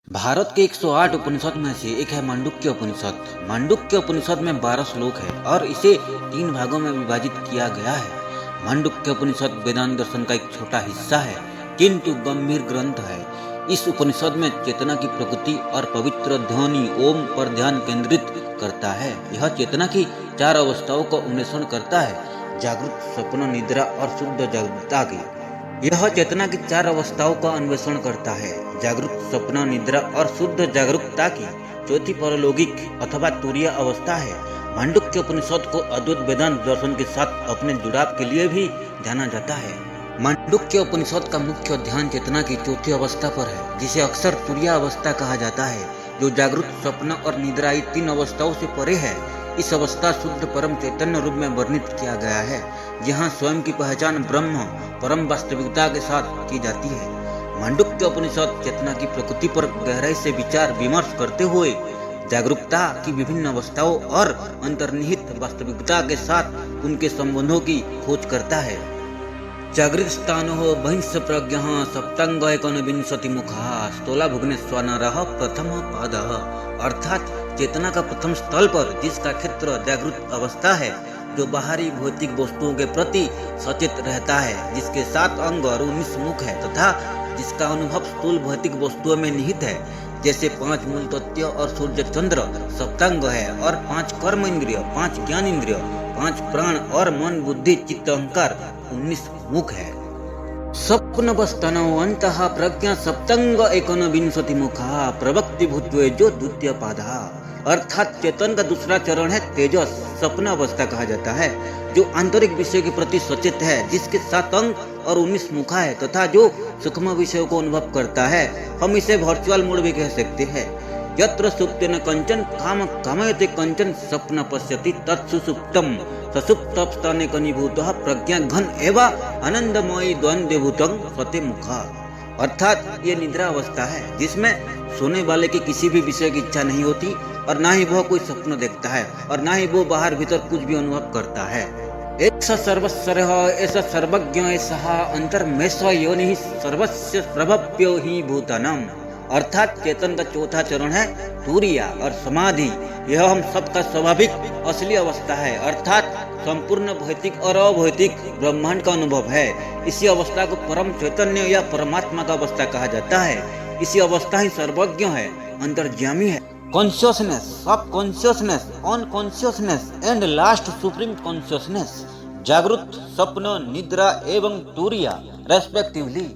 भारत के 108 उपनिषद में से एक है मांडुक्य उपनिषद। मांडुक्य उपनिषद में 12 श्लोक है और इसे 3 भागों में विभाजित किया गया है। मांडुक्य उपनिषद वेदांत दर्शन का एक छोटा हिस्सा है, किंतु गंभीर ग्रंथ है। इस उपनिषद में चेतना की प्रकृति और पवित्र ध्वनि ओम पर ध्यान केंद्रित करता है। यह चेतना की 4 अवस्थाओं का अन्वेषण करता है, जागृत, स्वप्न, निद्रा और शुद्ध जागरूकता की। यह चेतना की 4 अवस्थाओं का अन्वेषण करता है, जागरूक, स्वप्न, निद्रा और शुद्ध जागरूकता की। चौथी परलौकिक अथवा तुरीय अवस्था है। मांडुक्य उपनिषद को अद्वैत वेदांत दर्शन के साथ अपने जुड़ाव के लिए भी जाना जाता है। मांडुक्य उपनिषद का मुख्य ध्यान चेतना की चौथी अवस्था पर है, जिसे अक्सर तुरीय अवस्था कहा जाता है, जो जागरूक, स्वप्न और निद्रा ये 3 अवस्थाओं से परे है। इस अवस्था शुद्ध परम चैतन्य रूप में वर्णित किया गया है, जहाँ स्वयं की पहचान ब्रह्म परम वास्तविकता के साथ की जाती है। मांडुक्य उपनिषद चेतना की प्रकृति पर गहराई से विचार विमर्श करते हुए जागरूकता की विभिन्न अवस्थाओं और अंतर्निहित वास्तविकता के साथ उनके संबंधों की खोज करता है। जागृत स्थानो बहिंस प्रज्ञ सप्तांग एकोनविंशति मुखा स्थूला भुवनेश्वर प्रथम पाद। अर्थात चेतना का प्रथम स्थल पर जिसका क्षेत्र जागृत अवस्था है, जो बाहरी भौतिक वस्तुओं के प्रति सचेत रहता है, जिसके 7 अंग और 19 मुख है तथा जिसका अनुभव स्थूल भौतिक वस्तुओं में निहित है, जैसे 5 मूल तत्व और सूर्य चंद्र सप्तांग है, और 5 कर्म इंद्रिय, 5 ज्ञान इंद्रिय, 5 प्राण और मन बुद्धि चित्त अहंकार 19 मुख है। स्वप्नवस्थानो अंतः प्रज्ञा सप्तंग एकोनविंशति मुखा प्रवक्ति भूत्वे जो द्वितीय पादा। अर्थात चेतन का दूसरा चरण है तेजस, स्वप्न अवस्था कहा जाता है, जो आंतरिक विषय के प्रति सचेत है, जिसके 7 अंग और 19 मुखा है तथा जो सूक्ष्म विषयों को अनुभव करता है। हम इसे वर्चुअल मोड भी कह सकते हैं। यत्र सुप्तेन कंचन काम कामयते कंचन स्वप्न पश्यति तत्सुसुप्तम ससुप्तस्थाने कनीभूतः प्रज्ञा घन एवं आनंदमयी द्वंद्वभूतं स्वते मुखा। अर्थात ये निद्रा अवस्था है, जिसमें सोने वाले की किसी भी विषय की इच्छा नहीं होती और ना ही वह कोई स्वप्न देखता है और ना ही वो बाहर भीतर कुछ भी अनुभव करता है। ऐसा सर्वस्वरः ऐसा सर्वज्ञ ऐसा अंतर्मेष योनि सर्वस्य प्रभव्यो ही भूतानाम। अर्थात चेतन का चौथा चरण है तुरीया और समाधि। यह हम सबका स्वाभाविक असली अवस्था है, अर्थात संपूर्ण भौतिक और अभौतिक ब्रह्मांड का अनुभव है। इसी अवस्था को परम चैतन्य या परमात्मा का अवस्था कहा जाता है। इसी अवस्था ही सर्वज्ञ है, अंतर्ज्यामी है। कॉन्शियसनेस, सब consciousness, unconsciousness and last supreme consciousness, जागृत, स्वप्न, निद्रा एवं तुरीया रेस्पेक्टिवली।